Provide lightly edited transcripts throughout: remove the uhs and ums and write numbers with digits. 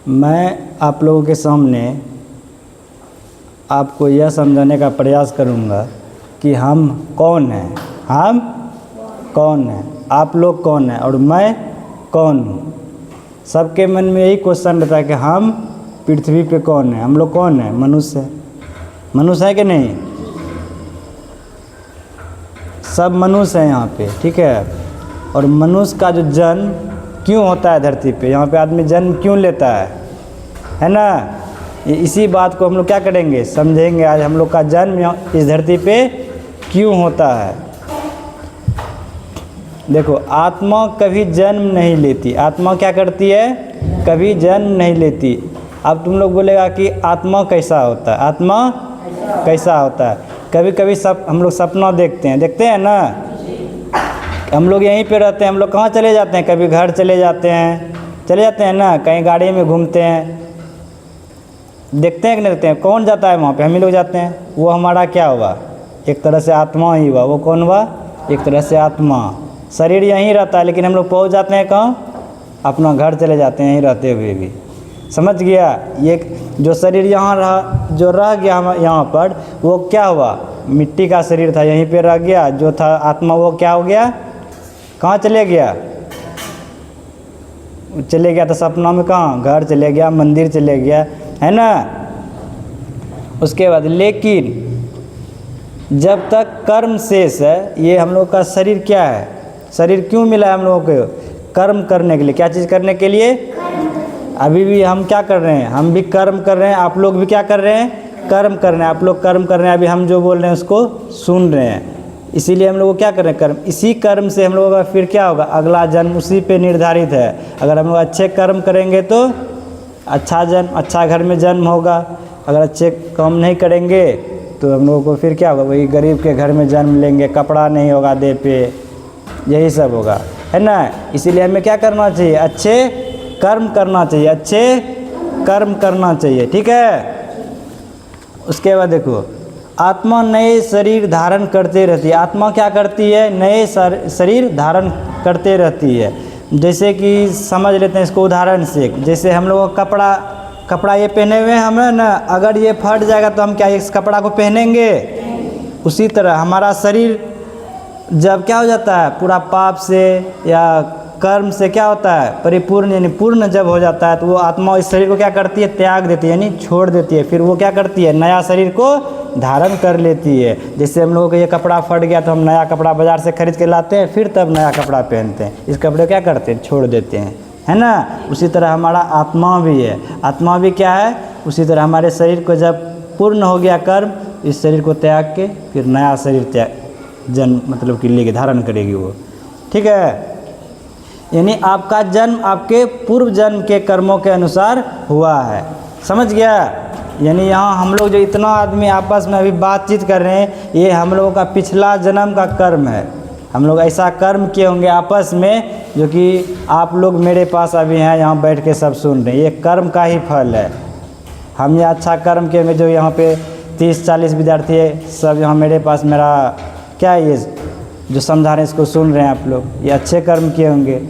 मैं आप लोगों के सामने आपको यह समझाने का प्रयास करूंगा कि हम कौन हैं, हम कौन हैं, आप लोग कौन हैं और मैं कौन हूँ। सबके मन में यही क्वेश्चन रहता है कि हम पृथ्वी पे कौन है, हम लोग कौन हैं, मनुष्य है। मनुष्य है कि नहीं? सब मनुष्य हैं यहाँ पे, ठीक है। और मनुष्य का जो जन्म क्यों होता है धरती पे, यहाँ पे आदमी जन्म क्यों लेता है ना। इसी बात को हम लोग क्या करेंगे, समझेंगे आज। हम लोग का जन्म इस धरती पे क्यों होता है। देखो, आत्मा कभी जन्म नहीं लेती। आत्मा क्या करती है, कभी जन्म नहीं लेती। अब तुम लोग बोलेगा कि आत्मा कैसा होता है, आत्मा कैसा होता है। कभी कभी हम लोग सपना देखते हैं ना। हम लोग यहीं पे रहते हैं, हम लोग कहाँ चले जाते हैं, कभी घर चले जाते हैं ना, कहीं गाड़ी में घूमते हैं, देखते हैं कि नहीं देखते हैं। कौन जाता है वहाँ पे, हम ही लोग जाते हैं। वो हमारा क्या हुआ, एक तरह से आत्मा ही हुआ। वो कौन हुआ, एक तरह से आत्मा। शरीर यहीं रहता है लेकिन हम लोग पहुँच जाते हैं कहाँ, अपना घर चले जाते हैं यहीं रहते हुए भी। समझ गया। ये जो शरीर यहाँ रह गया हम यहाँ पर, वो क्या हुआ, मिट्टी का शरीर था, यहीं पे रह गया। जो था आत्मा वो क्या हो गया, कहाँ चले गया, चले गया तो सपना में कहाँ, घर चले गया, मंदिर चले गया, है ना। उसके बाद लेकिन जब तक कर्म शेष है, ये हम लोग का शरीर क्या है, शरीर क्यों मिला है हम लोगों को, कर्म करने के लिए। क्या चीज़ करने के लिए, अभी भी हम क्या कर रहे हैं, हम भी कर्म कर रहे हैं। आप लोग भी क्या कर रहे हैं, कर्म कर रहे हैं। आप लोग कर्म कर रहे हैं, अभी हम जो बोल रहे हैं उसको सुन रहे हैं। इसीलिए हम लोग क्या कर रहे हैं, कर्म। इसी कर्म से हम लोगों का फिर क्या होगा, अगला जन्म उसी पे निर्धारित है। अगर हम लोग अच्छे कर्म करेंगे तो अच्छा जन्म, अच्छा घर में जन्म होगा। अगर अच्छे काम नहीं करेंगे तो हम लोगों को फिर क्या होगा, वही गरीब के घर में जन्म लेंगे, कपड़ा नहीं होगा देह पे, यही सब होगा, है ना। इसीलिए हमें क्या करना चाहिए, अच्छे कर्म करना चाहिए, अच्छे कर्म करना चाहिए, ठीक है। उसके बाद देखो, आत्मा नए शरीर धारण करते रहती है। आत्मा क्या करती है, नए शरीर धारण करते रहती है। जैसे कि समझ लेते हैं इसको उदाहरण से। जैसे हम लोग कपड़ा ये पहने हुए हैं हम ना, अगर ये फट जाएगा तो हम क्या इस कपड़ा को पहनेंगे। उसी तरह हमारा शरीर जब क्या हो जाता है, पूरा पाप से या कर्म से क्या होता है, परिपूर्ण यानी पूर्ण जब हो जाता है, तो वो आत्मा इस शरीर को क्या करती है, त्याग देती है, यानी छोड़ देती है। फिर वो क्या करती है, नया शरीर को धारण कर लेती है। जैसे हम लोगों को ये कपड़ा फट गया तो हम नया कपड़ा बाज़ार से खरीद के लाते हैं, फिर तब नया कपड़ा पहनते हैं। इस कपड़े को क्या करते हैं, छोड़ देते हैं, है ना। उसी तरह हमारा आत्मा भी है। आत्मा भी क्या है, उसी तरह हमारे शरीर को जब पूर्ण हो गया कर्म, इस शरीर को त्याग के फिर नया शरीर जन्म मतलब कि लेके धारण करेगी वो, ठीक है। यानी आपका जन्म आपके पूर्व जन्म के कर्मों के अनुसार हुआ है, समझ गया। यानी यहाँ हम लोग जो इतना आदमी आपस में अभी बातचीत कर रहे हैं, ये हम लोगों का पिछला जन्म का कर्म है। हम लोग ऐसा कर्म किए होंगे आपस में, जो कि आप लोग मेरे पास अभी हैं, यहाँ बैठ के सब सुन रहे हैं। ये कर्म का ही फल है। हम ये अच्छा कर्म किए होंगे, जो यहाँ पे 30-40 विद्यार्थी है सब यहाँ मेरे पास, मेरा क्या ये जो समझा रहे हैं इसको सुन रहे हैं आप लोग, ये अच्छे कर्म किए होंगे।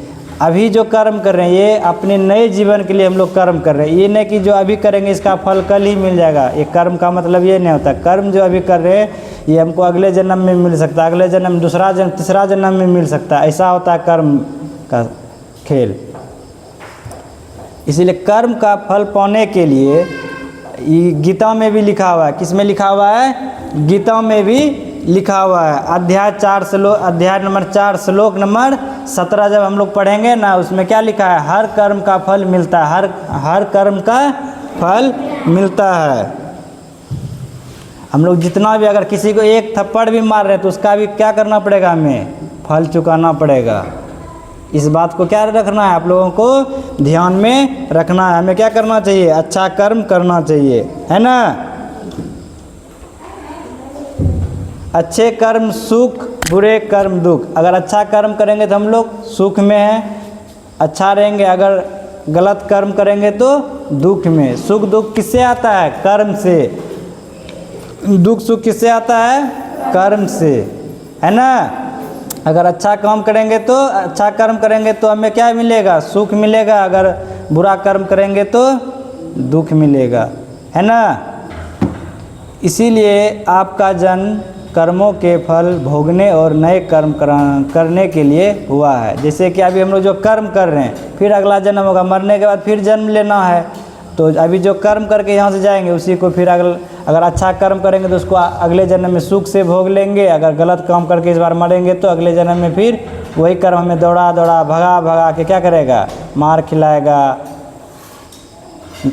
अभी जो कर्म कर रहे हैं ये अपने नए जीवन के लिए हम लोग कर्म कर रहे हैं। ये नहीं कि जो अभी करेंगे इसका फल कल ही मिल जाएगा। ये कर्म का मतलब ये नहीं होता। कर्म जो अभी कर रहे हैं ये हमको अगले जन्म में मिल सकता है, अगले जन्म, दूसरा जन्म, तीसरा जन्म में मिल सकता है। ऐसा होता है कर्म का खेल। इसीलिए कर्म का फल पाने के लिए ये गीता में भी लिखा हुआ है। किस में लिखा हुआ है, गीता में भी लिखा हुआ है। अध्याय नंबर 4 श्लोक नंबर 17 जब हम लोग पढ़ेंगे ना, उसमें क्या लिखा है, हर कर्म का फल मिलता है, हर कर्म का फल मिलता है। हम लोग जितना भी, अगर किसी को एक थप्पड़ भी मार रहे हैं तो उसका भी क्या करना पड़ेगा, हमें फल चुकाना पड़ेगा। इस बात को क्या रखना है, आप लोगों को ध्यान में रखना है। हमें क्या करना चाहिए, अच्छा कर्म करना चाहिए, है ना। अच्छे कर्म सुख, बुरे कर्म दुख। अगर अच्छा कर्म करेंगे तो हम लोग सुख में हैं, अच्छा रहेंगे। अगर गलत कर्म करेंगे तो दुख में। सुख दुख किससे आता है, कर्म से। दुख सुख किससे आता है, कर्म से, है ना। अगर अच्छा काम करेंगे तो, अच्छा कर्म करेंगे तो हमें क्या मिलेगा, सुख मिलेगा। अगर बुरा कर्म करेंगे तो दुख मिलेगा, है ना। इसीलिए आपका जन्म कर्मों के फल भोगने और नए कर्म करने के लिए हुआ है। जैसे कि अभी हम लोग जो कर्म कर रहे हैं, फिर अगला जन्म होगा, मरने के बाद फिर जन्म लेना है। तो अभी जो कर्म करके यहाँ से जाएंगे उसी को फिर अगर अच्छा कर्म करेंगे तो उसको अगले जन्म में सुख से भोग लेंगे। अगर गलत काम करके इस बार मरेंगे तो अगले जन्म में फिर वही कर्म हमें दौड़ा दौड़ा भगा भगा के क्या करेगा, मार खिलाएगा,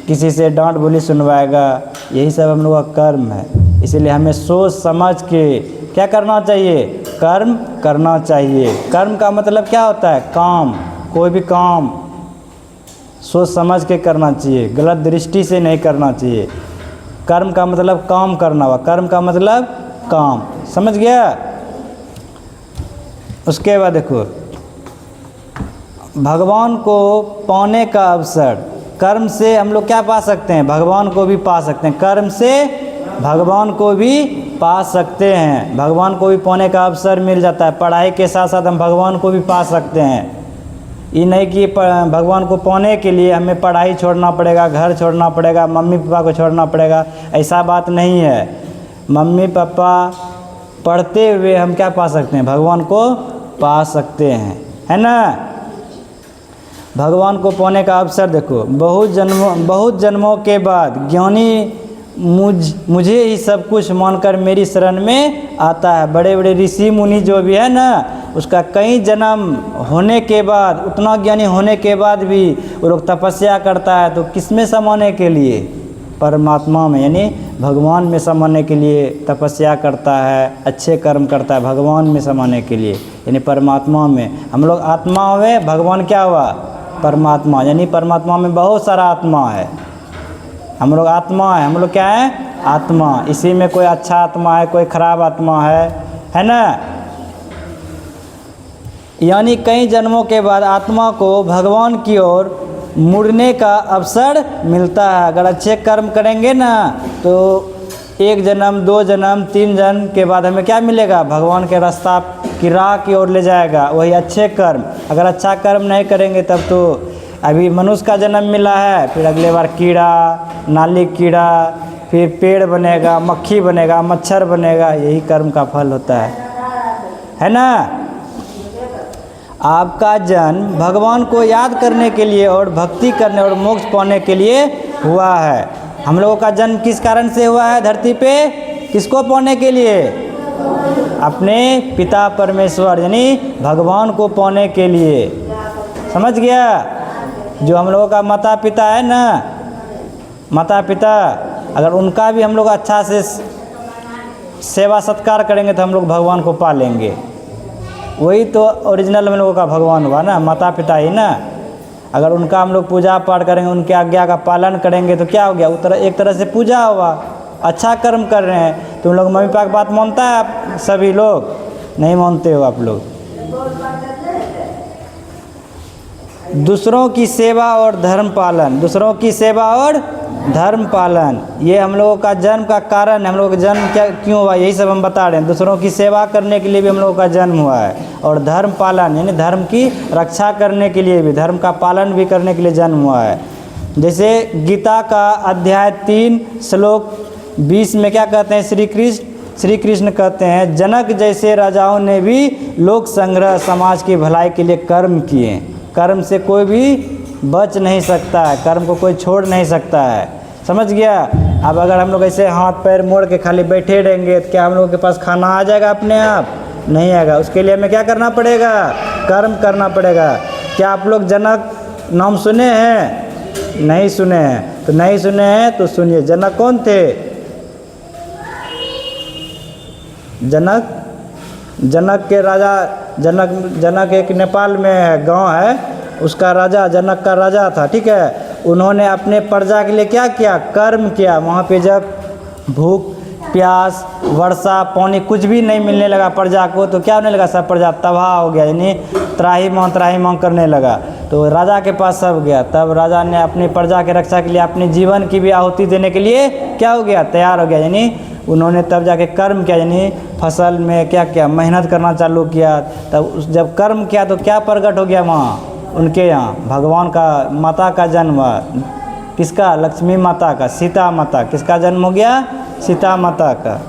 किसी से डांट बोली सुनवाएगा। यही सब हम लोग का कर्म है। इसीलिए हमें सोच समझ के क्या करना चाहिए, कर्म करना चाहिए। कर्म का मतलब क्या होता है, काम। कोई भी काम सोच समझ के करना चाहिए, गलत दृष्टि से नहीं करना चाहिए। कर्म का मतलब काम करना हुआ, कर्म का मतलब काम, समझ गया। उसके बाद देखो, भगवान को पाने का अवसर, कर्म से हम लोग क्या पा सकते हैं, भगवान को भी पा सकते हैं। कर्म से भगवान को भी पा सकते हैं, भगवान को भी पाने का अवसर मिल जाता है। पढ़ाई के साथ साथ हम भगवान को भी पा सकते हैं। ये नहीं कि भगवान को पाने के लिए हमें पढ़ाई छोड़ना पड़ेगा, घर छोड़ना पड़ेगा, मम्मी पापा को छोड़ना पड़ेगा, ऐसा बात नहीं है। मम्मी पापा पढ़ते हुए हम क्या पा सकते हैं, भगवान को पा सकते हैं, है ना। भगवान को पाने का अवसर देखो, बहुत जन्मों के बाद ज्ञानी मुझे ही सब कुछ मानकर मेरी शरण में आता है। बड़े बड़े ऋषि मुनि जो भी है ना, उसका कई जन्म होने के बाद, उतना ज्ञानी होने के बाद भी वो लोग तपस्या करता है। तो किस में समाने के लिए, परमात्मा में, यानी भगवान में समाने के लिए तपस्या करता है, अच्छे कर्म करता है भगवान में समाने के लिए, यानी परमात्मा में। हम लोग आत्मा हुए, भगवान क्या हुआ, परमात्मा। यानी परमात्मा में बहुत सारा आत्मा है, हम लोग आत्मा है। हम लोग क्या है, आत्मा। इसी में कोई अच्छा आत्मा है, कोई खराब आत्मा है ना। यानी कई जन्मों के बाद आत्मा को भगवान की ओर मुड़ने का अवसर मिलता है। अगर अच्छे कर्म करेंगे ना तो 1 जन्म 2 जन्म 3 जन्म के बाद हमें क्या मिलेगा, भगवान के रास्ता की राह की ओर ले जाएगा, वही अच्छे कर्म। अगर अच्छा कर्म नहीं करेंगे तब तो अभी मनुष्य का जन्म मिला है, फिर अगले बार कीड़ा, नाली कीड़ा, फिर पेड़ बनेगा, मक्खी बनेगा, मच्छर बनेगा। यही कर्म का फल होता है ना। आपका जन्म भगवान को याद करने के लिए और भक्ति करने और मोक्ष पाने के लिए हुआ है। हम लोगों का जन्म किस कारण से हुआ है धरती पे, किसको पाने के लिए, अपने पिता परमेश्वर यानी भगवान को पाने के लिए। समझ गया। जो हम लोगों का माता पिता है ना, माता पिता, अगर उनका भी हम लोग अच्छा से सेवा सत्कार करेंगे तो हम लोग भगवान को पा लेंगे। वही तो ओरिजिनल हम लोगों का भगवान हुआ ना, माता पिता ही ना। अगर उनका हम लोग पूजा पाठ करेंगे, उनके आज्ञा का पालन करेंगे तो क्या हो गया, एक तरह से पूजा हुआ, अच्छा कर्म कर रहे हैं। तुम लोग मम्मी पापा की बात मानता है आप सभी लोग, नहीं मानते हो आप लोग। दूसरों की सेवा और धर्म पालन, दूसरों की सेवा और धर्म पालन, ये हम लोगों का जन्म का कारण है। हम लोगों का जन्म क्या क्यों हुआ, यही सब हम बता रहे हैं। दूसरों की सेवा करने के लिए भी हम लोगों का जन्म हुआ है, और धर्म पालन यानी धर्म की रक्षा करने के लिए भी, धर्म का पालन भी करने के लिए जन्म हुआ है। जैसे गीता का अध्याय 3 श्लोक 20 में क्या कहते हैं, श्री कृष्ण कहते हैं, जनक जैसे राजाओं ने भी लोक संग्रह समाज की भलाई के लिए कर्म किए। कर्म से कोई भी बच नहीं सकता है, कर्म को कोई छोड़ नहीं सकता है। समझ गया। अब अगर हम लोग ऐसे हाथ पैर मोड़ के खाली बैठे रहेंगे तो क्या हम लोगों के पास खाना आ जाएगा अपने आप, नहीं आएगा। उसके लिए हमें क्या करना पड़ेगा, कर्म करना पड़ेगा। क्या आप लोग जनक नाम सुने हैं, नहीं सुने हैं? तो नहीं सुने हैं तो सुनिए, जनक कौन थे, जनक के राजा, जनक एक नेपाल में है, गांव है, उसका राजा, जनक का राजा था, ठीक है। उन्होंने अपने प्रजा के लिए क्या किया, कर्म किया। वहाँ पे जब भूख प्यास वर्षा पानी कुछ भी नहीं मिलने लगा प्रजा को, तो क्या होने लगा, सब प्रजा तबाह हो गया, यानी त्राही मांग करने लगा। तो राजा के पास सब गया। तब राजा ने अपनी प्रजा की रक्षा के लिए अपने जीवन की भी आहुति देने के लिए क्या हो गया, तैयार हो गया। यानी उन्होंने तब जाके कर्म किया, यानी फसल में क्या किया, मेहनत करना चालू किया। तब जब कर्म किया तो क्या प्रकट हो गया, वहाँ उनके यहाँ भगवान का माता का जन्म हुआ। किसका? लक्ष्मी माता का, सीता माता। किसका जन्म हो गया? सीता माता का।